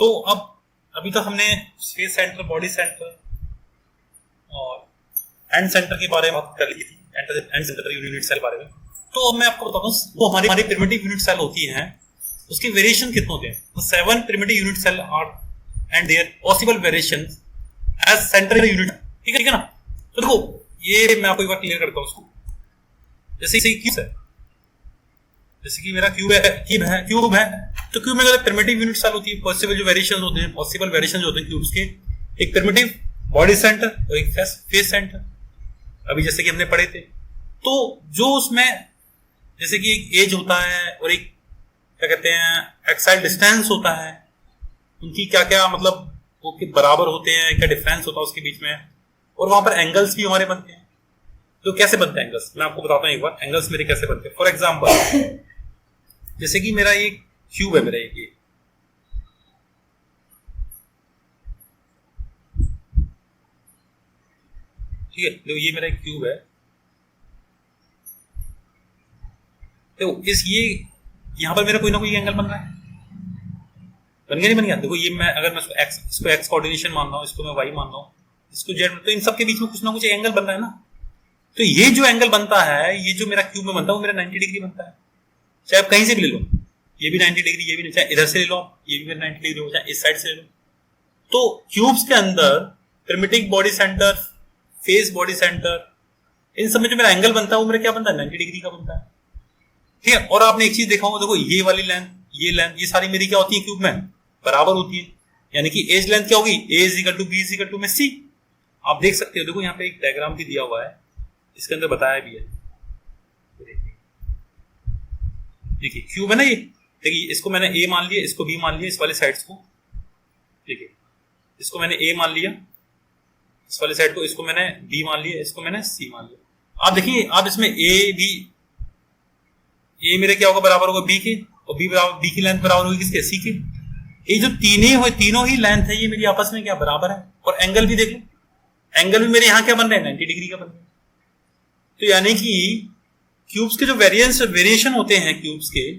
तो अब अभी तक हमने स्पेस सेंटर, बॉडी सेंटर और एंड सेंटर के बारे में बात कर ली थी, एंड सेंटर यूनिट सेल के बारे में। तो अब मैं आपको बताता हूँ वो हमारी प्रिमिटिव यूनिट सेल होती हैं, उसके वेरिएशन कितने होते हैं। तो 7 primitive unit cell are and there possible variation as centre unit. ठीक है ना। तो देखो ये मैं आपको एक बार क्लियर करता हूँ उसको। जैसे क्यूब है, जैसे कि मेरा क्यूब है तो क्यूब में अगर प्रिमिटिव यूनिट सेल होती है, पॉसिबल जो वेरिएशन होते हैं, पॉसिबल वेरिएशन होते हैं क्यूब्स के, एक प्रिमिटिव बॉडी सेंटर और एक फेस सेंटर, अभी जैसे कि हमने पढ़े थे। तो जो उसमें जैसे कि एक एज होता है और एक क्या कहते हैं एक्साइल डिस्टेंस होता है, उनकी क्या क्या मतलब वो कि बराबर होते हैं, क्या डिफरेंस होता है उसके बीच में, और वहां पर एंगल्स भी हमारे बनते हैं। तो कैसे बनते हैं एंगल्स, मैं आपको बताता हूँ एक बार एंगल्स मेरे कैसे बनते हैं। फॉर एग्जाम्पल जैसे कि मेरा एक क्यूब है, मेरा एक ठीक है, तो ये मेरा एक क्यूब है। तो इस ये यहां पर मेरा कोई ना कोई एंगल बन रहा है, बन गया नहीं बन गया। देखो ये मैं अगर मैं इसको एक्स कोऑर्डिनेशन मान रहा हूँ, इसको मैं वाई मान रहा हूँ, इसको जेड, तो इन सब के बीच में कुछ ना कुछ एंगल बन रहा है ना। तो ये जो एंगल बनता है, ये जो मेरा क्यूब में बनता है वो मेरा 90 डिग्री बनता है। चाहे आप कहीं से भी ले लो, ये भी 90 डिग्री, ये भी, चाहे इधर से ले लो, ये भी मेरा 90 डिग्री हो, चाहे इस साइड से ले लो। तो क्यूब्स के अंदर primitive body centre, face body centre, इन सब में जो मेरा एंगल बनता है वो मेरा क्या बनता है, 90 डिग्री का बनता है। ठीक है। और आपने एक चीज देखा होगा, देखो ये वाली लेंथ, ये लेंथ, ये सारी मेरी क्या होती है क्यूब में बराबर होती है। यानी कि एज लेंथ क्या होगी, A is equal to B is equal to में सी। आप देख सकते हो, देखो यहाँ पे एक डायग्राम भी दिया हुआ है, इसके अंदर बताया भी है। देखिए क्यूब है ना ये, देखिए इसको मैंने ए मान लिया, इसको बी मान लिया, इस वाले साइड्स को, ठीक है, इसको मैंने ए मान लिया, इस वाले साइड को, इसको मैंने बी मान लिया, इसको मैंने सी मान लिया। आप देखिए, आप इसमें ए बी, ए मेरे क्या होगा, बराबर होगा बी के, और बी बराबर, बी की लेंथ बराबर होगी किसके, सी के। ये जो तीनों ही लेंथ है, ये मेरी आपस में क्या बराबर है। और एंगल भी देख लो, एंगल भी मेरे यहाँ क्या बन रहे हैं, 90 डिग्री का बन रहे हैं। तो यानी कि क्यूब्स के जो वेरिएशन होते हैं क्यूब्स के,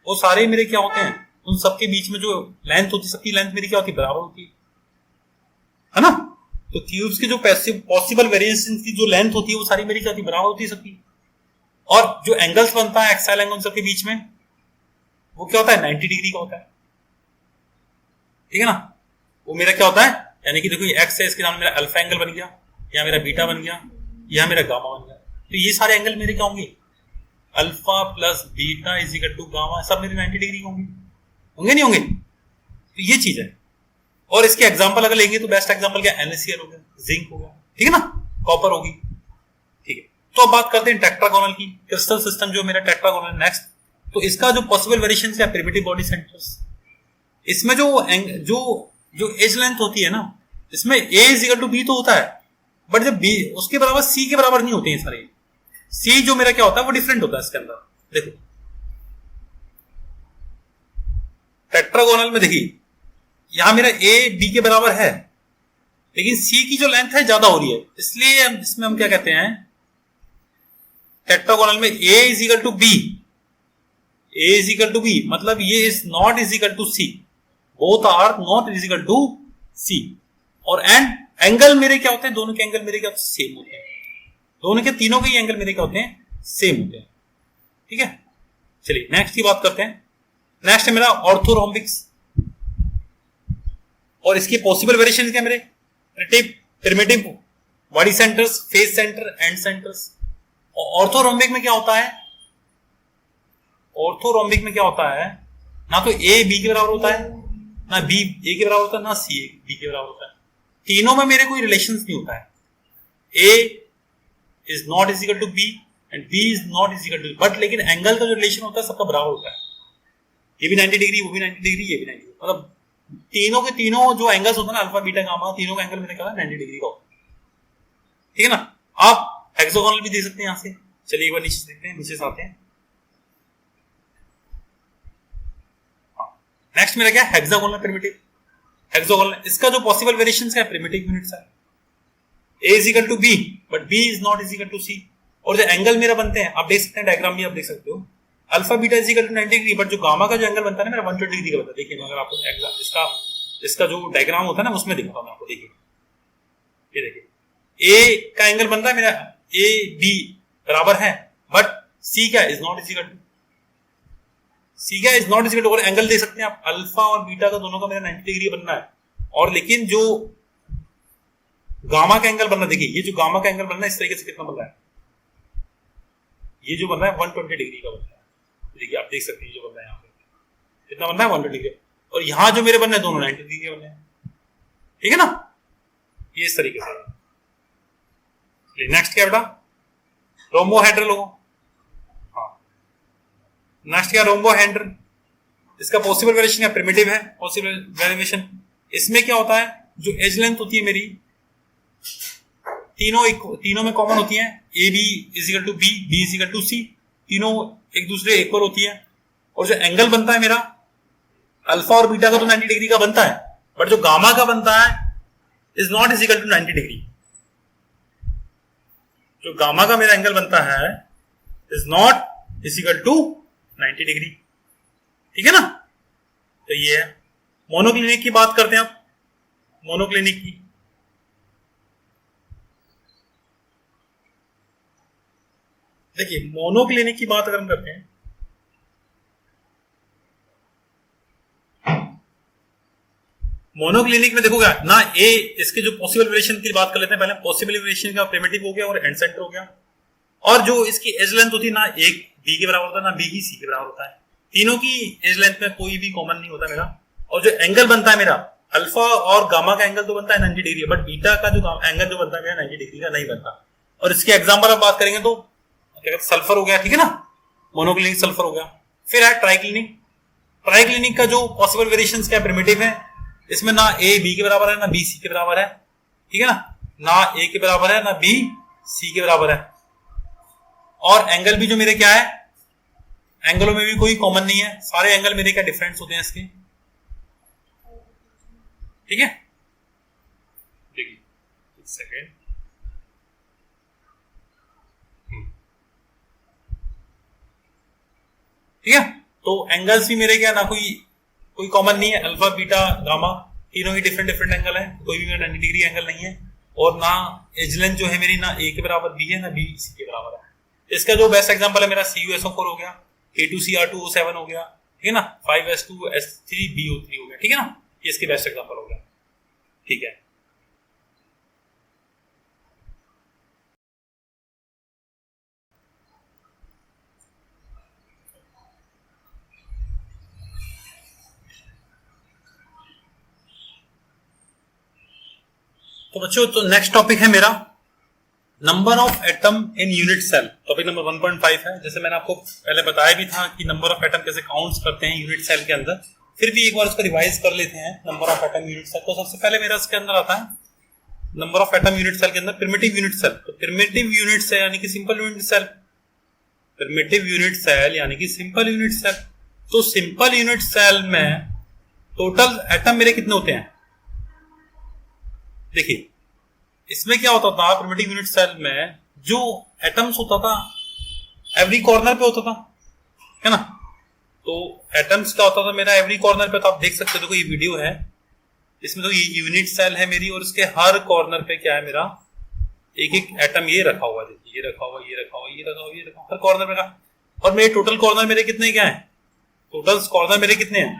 वो सारे मेरे क्या होते हैं, उन सबके बीच में जो लेंथ होती है, सबकी लेंथ मेरी क्या होती है, बराबर होती है ना। तो क्यूब्स के जो पॉसिबल वेरिएशन की जो लेंथ होती है वो सारी मेरी क्या होती है, बराबर होती है सबकी। और जो एंगल्स बनता है एक्साइल एंगल सबके बीच में, वो क्या होता है, 90 डिग्री का होता है। ठीक है ना। वो मेरा क्या होता है, यानी कि देखो ये एक्स है, इसके नाम मेरा अल्फा एंगल बन गया, या मेरा बीटा बन गया, या मेरा गामा बन गया। तो ये सारे एंगल मेरे क्या होंगे, alpha plus beta is equal to gamma, सब मेरे 90 डिग्री होंगे, होंगे नहीं होंगे। तो ये चीज है। और इसके एग्जांपल अगर लेंगे तो बेस्ट एग्जांपल क्या, NaCl हो गया, जिंक हो गया, ठीक है ना, कॉपर होगी। ठीक है। तो अब बात करते हैं टेट्रागोनल की, क्रिस्टल सिस्टम जो मेरा टेट्रागोनल नेक्स्ट। तो इसका जो पॉसिबल वेरिएशन है प्रिमिटिव बॉडी सेंटर्स, इसमें जो एज लेंथ होती है ना, इसमें ए इज इक्वल टू बी तो होता है, बट जब बी उसके बराबर सी के बराबर नहीं होते हैं सारे। सी जो मेरा क्या होता है वो डिफरेंट होता है इसके अंदर। देखो टेट्रागोनल में देखिए, यहां मेरा ए बी के बराबर है, लेकिन सी की जो लेंथ है ज्यादा हो रही है, इसलिए इसमें हम क्या कहते हैं, टेट्रागोनल में A is equal to B, A is equal to B, मतलब ये is not is equal to C, both are not is equal to C. और एंगल मेरे क्या होते हैं, दोनों के एंगल मेरे क्या सेम होते हैं, दोनों के तीनों के एंगल मेरे क्या होते हैं, सेम होते हैं। ठीक है। चलिए नेक्स्ट की बात करते हैं। नेक्स्ट है मेरा ऑर्थोरोम्बिक्स, और इसके पॉसिबल वेरिएशन क्या मेरे, primitive body centres, face centre, and centres. Orthorhombic में क्या होता है, ऑर्थोरोम्बिक में क्या होता है, ना तो ए बी के बराबर होता है, ना बी ए के बराबर होता है, ना सी बी के बराबर होता है। तीनों में मेरे कोई रिलेशन नहीं होता है। A is not is equal to B and B is not is equal to, but लेकिन एंगल का जो रिलेशन होता है सबका बराबर होता है। ये भी 90 डिग्री, वो भी 90 डिग्री, ये भी 90 डिग्री, मतलब तीनों के तीनों जो एंगल्स होता है ना, अल्फा बीटा गामा, तीनों का एंगल मेरे क्या है, 90 डिग्री का होता है। ठीक है ना। आप हेक्सागोनल भी दे सकते हैं यहां से। चलिए एक बार नीचे देखते हैं, नीचे से आते हैं। नेक्स्ट मेरा क्या है, हेक्सागोनल प्रिमिटिव। हेक्सागोनल, इसका जो पॉसिबल वेरिएशंस है प्रिमिटिव यूनिट्स है, A is equal to B but B is not is equal to C. और जो एंगल मेरा बनते हैं, आप देख सकते हैं डायग्राम भी आप देख सकते हो, alpha beta is equal to 90 degree, but जो गामा का जो एंगल बनता है ना मेरा 120 डिग्री का बनता है। देखिए अगर आपको इसका इसका जो डायग्राम होता है ना उसमें दिखाता हूं आपको। देखिए ये देखिए ए का एंगल बनता है मेरा ए बी बराबर है, बट सी क्या is not is equal to, C क्या is not is equal to, और एंगल दे सकते हैं आप अल्फा और बीटा का दोनों का मेरा 90 डिग्री बनना है। और लेकिन जो गामा का एंगल बनना, देखिए ये जो गामा का एंगल बनना है इस तरीके से कितना बन रहा है, ये जो बन रहा है 120 डिग्री का बन रहा है। देखिए आप देख सकते हैं जो बन रहा है यहाँ पे कितना बन रहा है 120 डिग्री, और यहां जो मेरे बनने हैं दोनों 90 डिग्री के बनने हैं, ठीक है ना, ये इस तरीके से। नेक्स्ट क्या बेटा, रोम्बोहेड्रल लोगों, हाँ नेक्स्ट क्या रोम्बोहेड्रल, इसका पॉसिबल वेरिएशन या प्रिमिटिव है पॉसिबल वेरिएशन। इसमें क्या होता है, जो एज लेंथ होती है मेरी तीनों में कॉमन होती है, A B is equal to B, B is equal to C, तीनों एक दूसरे इक्वल होती है। और जो एंगल बनता है मेरा अल्फा और बीटा का तो 90 डिग्री का बनता है, बट जो गामा का बनता है is not is equal to 90 degree. जो गामा का मेरा एंगल बनता है is not is equal to 90 degree, ठीक है ना। तो ये है। मोनोक्लिनिक की बात करते हैं आप, मोनोक्लिनिक की, देखिए मोनोक्लिनिक की बात अगर हम करते हैं, मोनोक्लिनिक में देखोगे ना ए, इसके जो पॉसिबल वेरिएशन की बात कर लेते हैं पहले। पॉसिबल वेरिएशन का प्रिमिटिव हो गया और एंड सेंटर हो गया, और जो इसकी एज लेंथ होती है ना एक बी के बराबर होता है ना बी ही सी के बराबर होता है, तीनों की एज लेंथ में कोई भी कॉमन नहीं होता मेरा। और जो एंगल बनता है मेरा अल्फा और गामा का एंगल तो बनता है 90 डिग्री, बट बीटा का जो एंगल जो बनता है 90 डिग्री का नहीं बनता। और इसके एग्जाम्पल आप बात करेंगे तो सल्फर हो गया, ठीक है ना, मोनोक्लिनिक सल्फर हो गया। फिर है ट्राइक्लिनिक, ट्राइक्लिनिक का जो पॉसिबल वेरिएशंस क्या प्रिमिटिव है, इसमें ना ए बी के बराबर है ना बी सी के बराबर है, ठीक है ना ए के बराबर है ना बी सी के बराबर है। और एंगल भी जो मेरे क्या है, एंगलों में भी कोई कॉमन नहीं है, सारे एंगल मेरे क्या डिफरेंस होते हैं इसके, ठीक है। देखिए एक सेकेंड, ठीक है। तो एंगल्स भी मेरे क्या ना कोई कॉमन नहीं है, अल्फा बीटा गामा तीनों ही डिफरेंट डिफरेंट एंगल है, कोई भी मेरा 90 डिग्री एंगल नहीं है। और ना एज लेंथ जो है मेरी ना ए के बराबर बी है ना बी सी के बराबर है। इसका जो बेस्ट एग्जांपल है मेरा CuSO4 हो गया, K2Cr2O7 हो गया, ठीक है ना, 5S2S3BO3 हो गया, ठीक है ना, ये इसके बेस्ट एग्जांपल हो गया, ठीक है। तो बच्चों तो नेक्स्ट टॉपिक है मेरा number of atom in unit cell, topic number 1.5 है। जैसे मैंने आपको पहले बताया भी था कि नंबर ऑफ एटम कैसे काउंट्स करते हैं यूनिट सेल के अंदर, फिर भी एक बार उसको रिवाइज कर लेते हैं। Number of atom unit cell, तो सबसे पहले मेरा इसके अंदर आता है number of atom unit cell के अंदर प्रिमिटिव यूनिट सेल। तो प्रिमिटिव यूनिट सेल यानी कि simple unit cell, primitive unit cell यानी कि सिंपल यूनिट सेल। तो सिंपल यूनिट सेल में टोटल एटम मेरे कितने होते हैं, देखिए इसमें क्या होता था प्रिमिटिव यूनिट सेल में, जो एटम्स होता था एवरी कॉर्नर पे होता था, है ना। तो एटम्स क्या होता था मेरा एवरी कॉर्नर पे, तो आप देख सकते हो, देखो ये वीडियो है, इसमें तो ये यूनिट सेल है मेरी, और इसके हर कॉर्नर पे क्या है मेरा एक एक एटम ये रखा हुआ, देखिए ये रखा हुआ, ये रखा हुआ, ये रखा हुआ, ये रखा हुआ, हर कॉर्नर पे का। और मेरे टोटल कॉर्नर मेरे कितने क्या है, टोटल कॉर्नर मेरे कितने हैं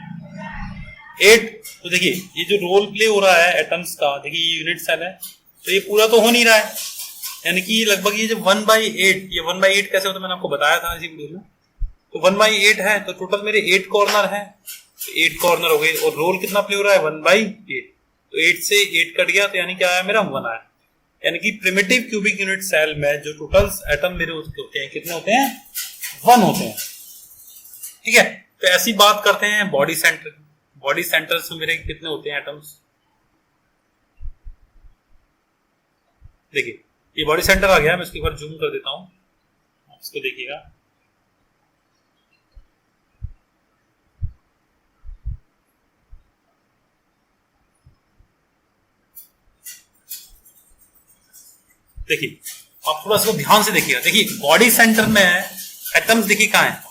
8। तो देखिए ये जो रोल प्ले हो रहा है एटम्स का, देखिए ये यूनिट सेल है, तो ये पूरा तो हो नहीं रहा है, यानी कि लगभग ये जो 1/8, ये 1/8 कैसे होता है मैंने आपको बताया था इसी वीडियो में। तो 1/8 है, तो टोटल मेरे 8 कॉर्नर है, तो 8 कॉर्नर हो गए, और रोल कितना प्ले हो रहा है 1/8, तो 8 से 8 कट गया, तो यानी क्या आया मेरा 1 आया। यानी कि प्रिमिटिव क्यूबिक यूनिट सेल में जो टोटल एटम मेरे होते हैं कितने होते हैं 1 होते हैं, ठीक है। तो ऐसी बात करते हैं बॉडी सेंटर, बॉडी सेंटर से मेरे कितने होते हैं एटम्स, देखिए ये बॉडी सेंटर आ गया, मैं इसको एक बार जूम कर देता हूं, इसको देखिएगा। देखिए आप थोड़ा इसको ध्यान से देखिएगा, देखिए बॉडी सेंटर में एटम्स देखिए कहाँ है,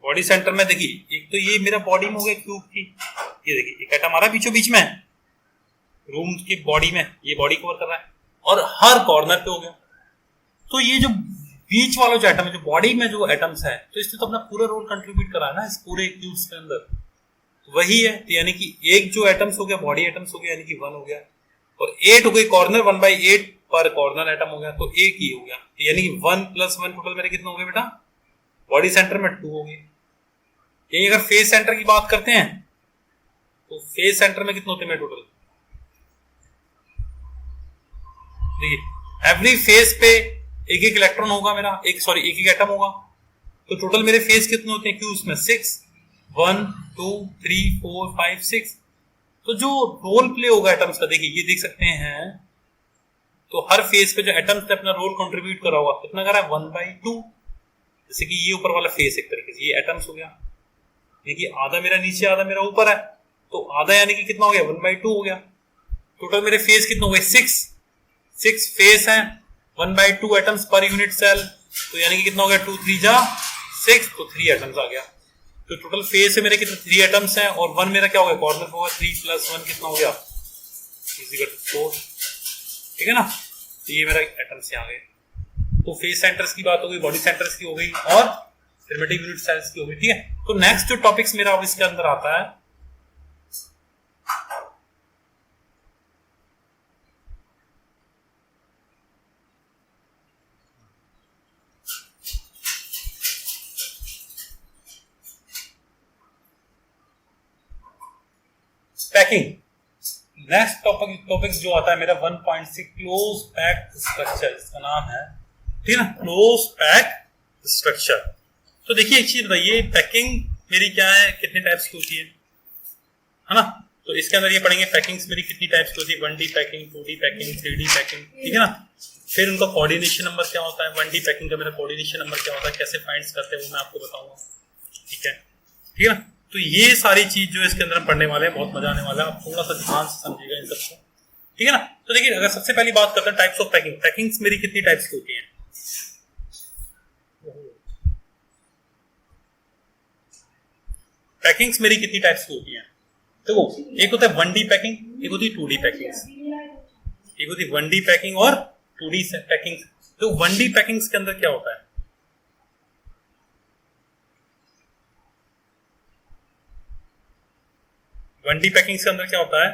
बॉडी सेंटर में देखिए एक तो ये मेरा बॉडी में हो गया क्यूब की, ये देखिए एक एटम आ रहा है बीचों बीच में रूम की बॉडी में, ये बॉडी कवर कर रहा है और हर कॉर्नर पे हो गया। तो ये जो बीच वाला जो एटम है, जो बॉडी में जो एटम्स है, तो इसने तो अपना पूरा रोल कंट्रीब्यूट करा है ना इस पूरे क्यूब्स के अंदर, वही है। तो यानी कि एक जो एटम्स हो गया बॉडी एटम्स हो गया, यानी कि 1 हो गया, और 8 हो गई कॉर्नर, 1/8 पर कॉर्नर एटम हो गया, तो एक ही हो गया। तो यानी कि 1 + 1 टोटल मेरे कितने हो गए बेटा? बॉडी सेंटर में 2 हो गए। यही अगर फेस सेंटर की बात करते हैं तो फेस सेंटर में कितने होते हैं टोटल? देखिए एवरी फेस पे एक एक इलेक्ट्रॉन होगा मेरा, एक एक एटम होगा, तो टोटल मेरे फेस कितने होते हैं क्यूब्स में? 6, 1 2 3 4 5 6। तो जो रोल प्ले होगा एटम्स का, देखिए ये देख सकते हैं, तो हर फेस पे जो एटम्स ने अपना रोल कंट्रीब्यूट करा होगा, कितना करा है? 1/2। जैसे कि ये ऊपर वाला फेस एक तरीके से ये एटम्स हो गया, देखिए आधा मेरा नीचे आधा मेरा ऊपर है, तो आधा यानी कि कितना हो गया? 1/2 हो गया। टोटल मेरे फेस कितने हो गए? 6 फेस हैं, 1/2 एटम्स पर यूनिट सेल, तो यानी कि कितना हो गया? 2 3 जा 6, तो 3 एटम्स आ गया। तो टोटल फेस है मेरे कितने? 3 एटम्स हैं, और 1 मेरा क्या हो गया? कॉर्नर होगा। 3 + 1 कितना हो गया? 4। ठीक है ना? तो ये मेरा एटम्स यहाँ आ गए। तो फेस सेंटर्स की बात हो गई, बॉडी सेंटर्स की हो गई, और प्रिमिटिव यूनिट सेल्स की हो गई। ठीक है, तो नेक्स्ट जो टॉपिक्स मेरा अब इसके अंदर आता है, पैकिंग। नेक्स्ट टॉपिक जो आता है मेरा 1.6 क्लोज पैक स्ट्रक्चर, इसका नाम है, ठीक है ना, क्लोज पैक स्ट्रक्चर। तो देखिए एक चीज बताइए, पैकिंग मेरी क्या है, कितने टाइप्स की होती है ना? तो इसके अंदर ये पढ़ेंगे पैकिंग्स मेरी कितनी टाइप्स की होती है, 1D packing, 2D packing, 3D packing, ठीक है ना। फिर उनका कोऑर्डिनेशन नंबर क्या होता है, 1D पैकिंग का मेरा कोऑर्डिनेशन नंबर क्या होता है, कैसे फाइंड करते हैं वो मैं आपको बताऊंगा, ठीक है ना। तो ये सारी चीज जो इसके अंदर पढ़ने वाले हैं, बहुत मजा आने वाला है, आप थोड़ा सा ध्यान से समझिएगा इन सबको, ठीक है ना। तो देखिए अगर सबसे पहली बात करते हैं टाइप्स ऑफ पैकिंग, पैकिंग्स मेरी कितनी टाइप्स की होती हैं? पैकिंग्स मेरी कितनी टाइप्स की होती हैं? देखो एक होता है 1D पैकिंग, एक होती है 2D पैकिंग, एक होती है 1D पैकिंग और 2D पैकिंग। तो 1D पैकिंग्स के अंदर क्या होता है? वन डी पैकिंग के अंदर क्या होता है?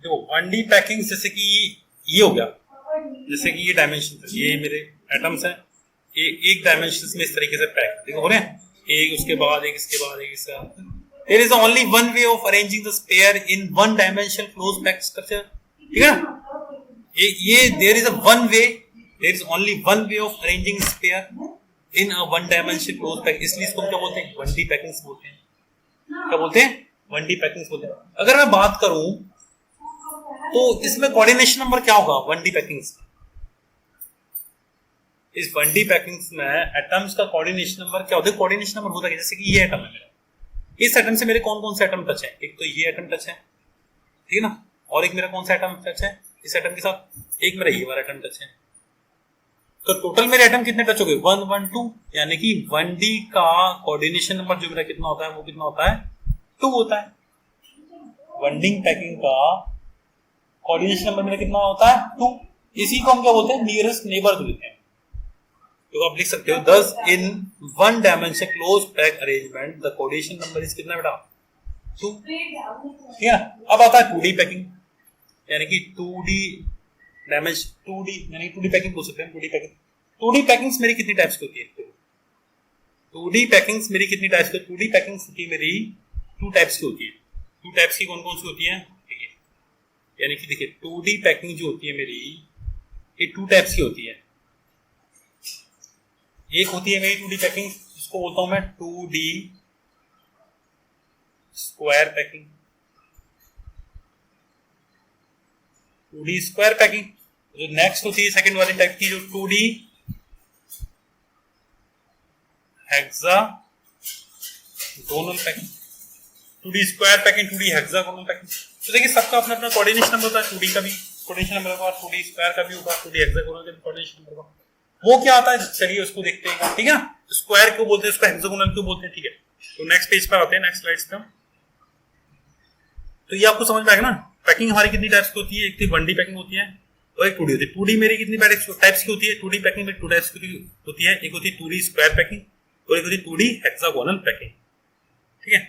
देखो 1D पैकिंग जैसे कि ये हो गया, जैसे कि ये डायमेंशन, ये मेरे एटम्स हैं, एक डायमेंशन में इस तरीके से पैक देखो हो रहे हैं, एक उसके बाद एक, इसके बाद एक, इसका। There is only one way of arranging the sphere in one dimensional close pack structure, ठीक है ना। ये there is a one way, there is only one way of arranging sphere in a one dimensional close pack, इसलिए इसको क्या बोलते हैं? 1D packings बोलते हैं। क्या बोलते हैं? 1D पैकिंग्स बोलते हैं। अगर मैं बात करूं तो इसमें कोऑर्डिनेशन नंबर क्या होगा 1D पैकिंग्स का? इस 1D पैकिंग्स में एटम्स का कोऑर्डिनेशन नंबर क्या होता है? कोऑर्डिनेशन नंबर होता है जैसे कि ये एटम है मेरा, इस एटम से मेरे कौन कौन से एटम टच है? एक तो ये एटम टच है, ठीक है ना, और एक मेरा कौन सा एटम टच है इस एटम के साथ? एक मेरा ये वाला एटम टच है। तो टोटल मेरे एटम कितने टच हो गए? 1 1 2, यानी कि 1D का कोऑर्डिनेशन नंबर जो मेरा कितना होता है, वो कितना होता है? 2 होता है। 1D पैकिंग का कोऑर्डिनेशन नंबर मेरा कितना होता है? 2। इसी को हम क्या बोलते हैं? नियरेस्ट नेबर बोलते हैं। तो आप लिख सकते हो 10 in one dimension close pack arrangement the coordination number is कितना बेटा? 2, ठीक है। अब आता है 2D पैकिंग, यानी कि 2D डायमेंशन, 2D यानी 2D पैकिंग बोल सकते हैं। 2D पैकिंग, 2D पैकिंग्स मेरी कितनी टाइप्स की होती है? 2D पैकिंग्स मेरी कितनी टाइप्स की? 2D पैकिंग्स की मेरी 2 टाइप्स की होती है। 2 टाइप्स की कौन कौन सी होती है? देखिए, यानी कि देखिए 2D पैकिंग जो होती है मेरी, ये 2 टाइप्स की होती है। एक होती है मेरी 2D पैकिंग, जिसको बोलता हूं मैं 2D square packing, 2D square packing. जो नेक्स्ट होती है सेकंड वाली टाइप की, जो 2D hexagonal packing, 2D square packing, 2D hexagonal packing. तो देखिए सबका अपना अपना कोऑर्डिनेशन नंबर होता है। 2D का भी कोऑर्डिनेशन नंबर होगा, 2D स्क्वायर का भी होगा, 2D हेक्सागोनल का भी कोऑर्डिनेशन नंबर होगा। वो क्या आता है चलिए उसको देखते हैं, ठीक है ना। स्क्वायर क्यों बोलते हैं, उसको हेक्सागोनल क्यों बोलते हैं, ठीक है। तो नेक्स्ट पेज पर आते हैं, नेक्स्ट स्लाइड्स पे। तो ये आपको समझ में आएगा ना। पैकिंग हमारी कितनी टाइप्स की होती है, एक तो 1D पैकिंग होती है और एक 2D होती है। 2D मेरी कितनी टाइप्स की होती है, 2D पैकिंग में 2 टाइप्स की होती है। एक होती है 2D स्क्वायर पैकिंग और एक होती है 2D हेक्सागोनल पैकिंग, ठीक है।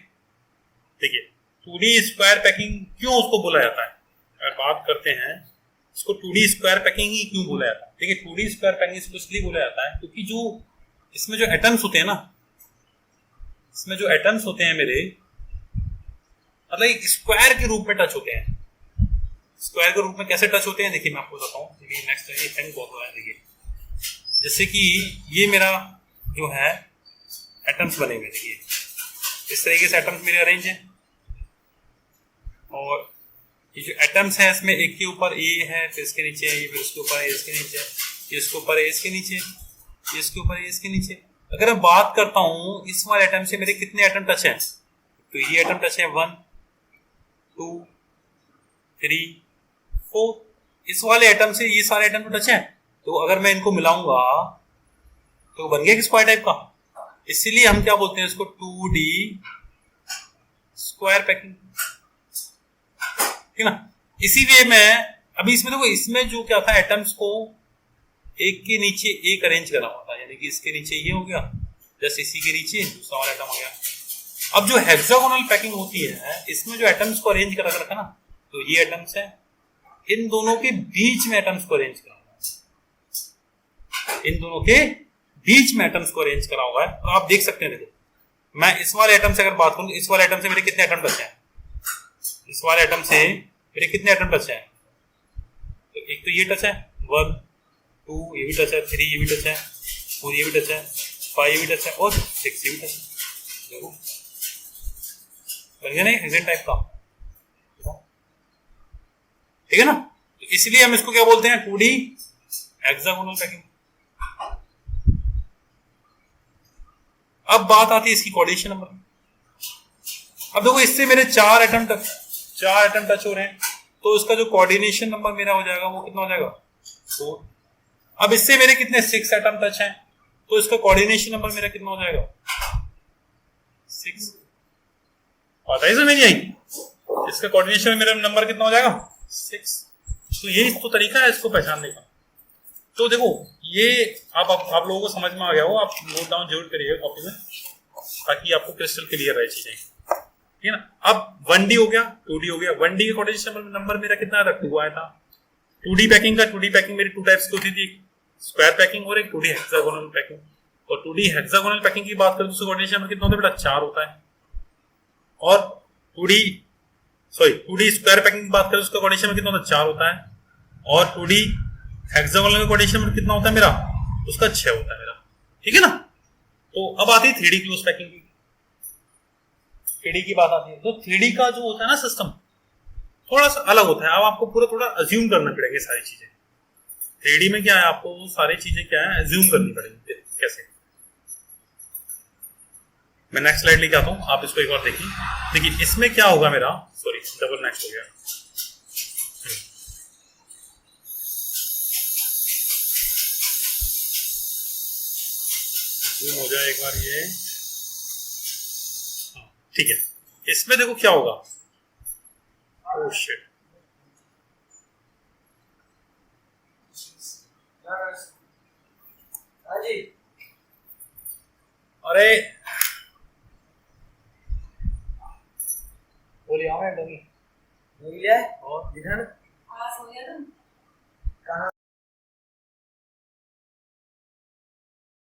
देखिए 2D स्क्वायर पैकिंग क्यों उसको बोला जाता है, अगर बात करते हैं इसको 2D स्क्वायर पैकिंग ही क्यों बोला जाता है। देखिए 2D स्क्वायर पैकिंग इसको इसलिए बोला जाता है क्योंकि जो इसमें जो एटम्स होते हैं ना, इसमें जो एटम्स होते हैं मेरे, मतलब एक स्क्वायर के रूप में टच होते हैं। स्क्वायर के रूप में कैसे टच होते हैं, देखिए मैं आपको बताता हूँ। देखिए नेक्स्ट ये थैंक बहुत हो रहा है। देखिए जैसे कि ये मेरा जो है एटम्स बने हुए, देखिए इस तरीके से एटम्स मेरे अरेंज हैं और ये जो एटम्स है इसमें एक के ऊपर ए है, फिर इसके नीचे है, ये फिर उसके ऊपर है, इसके नीचे, ये इसके ऊपर है, इसके नीचे, ये इसके ऊपर है, इसके नीचे। अगर मैं बात करता हूँ इस वाले एटम से मेरे कितने एटम टच हैं, तो ये एटम टच है 1 2 3 4। इस वाले एटम से ये सारे एटम टच हैं, तो अगर मैं इनको मिलाऊंगा तो बन गया स्क्वायर टाइप का। इसीलिए हम क्या बोलते हैं इसको 2D स्क्वायर पैकिंग, ठीक है ना। इसी वे में अभी इसमें देखो, इसमें जो क्या था एटम्स को एक के नीचे एक अरेंज करा हुआ था, यानी कि इसके नीचे ये हो गया, जैसे इसी के नीचे दूसरा वाला एटम हो गया। अब जो हेक्सागोनल पैकिंग होती है इसमें जो एटम्स को अरेंज करा रखा ना, तो ये एटम्स है, इन दोनों के बीच में एटम्स को अरेंज करा हुआ है, इन दोनों के बीच में एटम्स को अरेंज करा हुआ है। और आप देख सकते हैं, देखो मैं इस वाले एटम से अगर बात करूं, इस वाले एटम से मेरे कितने एटम टच हैं, इस वाले एटम से मेरे कितने एटम टच हैं, तो एक तो ये टच है 1 2, ये भी टच है 3, ये भी टच है 4, ये भी टच है 5, ये भी टच है और 6 ये भी टच है। देखो बन गया नहीं हेक्सेन टाइप का, ठीक है ना। तो इसलिए हम इसको क्या बोलते हैं 2D हेक्सागोनल पैकिंग। अब बात आती है इसकी कोऑर्डिनेशन नंबर। अब देखो इससे मेरे 4 एटम टच हो रहे हैं, तो इसका जो कोऑर्डिनेशन नंबर मेरा हो जाएगा वो कितना हो जाएगा 4। अब इससे मेरे कितने 6 एटम टच हैं, तो इसका कोऑर्डिनेशन नंबर मेरा कितना हो जाएगा 6। पता ही समझ नहीं आई, इसका कोऑर्डिनेशन मेरा नंबर कितना हो जाएगा 6। तो यही तो तरीका है इसको पहचानने का। तो देखो ये आप लोगों को समझ में आ गया हो, आप नोट डाउन जरूर करिएगा कॉपी में ताकि आपको क्रिस्टल क्लियर रहे चीजें, ठीक है ना। अब 1D हो गया 2D हो गया। 1D का कोऑर्डिनेशन नंबर मेरा कितना आया था 2 आया था। 2D पैकिंग मेरी 2 टाइप्स की होती थी, स्क्वायर पैकिंग और एक 2D हेक्सागोनल पैकिंग। और 2D हेक्सागोनल पैकिंग की बात करें तो उसका कोऑर्डिनेशन नंबर कितना होता है बेटा 4 होता है। और 2D स्क्वायर पैकिंग की बात करें तो उसका कोऑर्डिनेशन नंबर कितना होता है 4 होता है। और 2D हेक्सागोनल का कोऑर्डिनेशन नंबर कितना होता है मेरा, उसका 6 होता है मेरा, ठीक है ना। तो अब आती है 3D क्लोज पैकिंग की। 3D की बात आती है तो 3D का जो होता है ना सिस्टम थोड़ा सा अलग होता है। अब आपको पूरा थोड़ा अज्यूम करना पड़ेगा सारी चीजें। 3D में क्या है, आपको सारी चीजें क्या है अज्यूम करनी पड़ेगी। कैसे, मैं नेक्स्ट स्लाइड लेके आता हूं, आप इसको एक बार देखिए। देखिए इसमें क्या होगा मेरा, सॉरी डबल नेक्स्ट हो गया। हो जाए एक बार ये, ठीक है। इसमें देखो क्या होगा, ओह शिट, अरे बोलिए, और दिखा ना,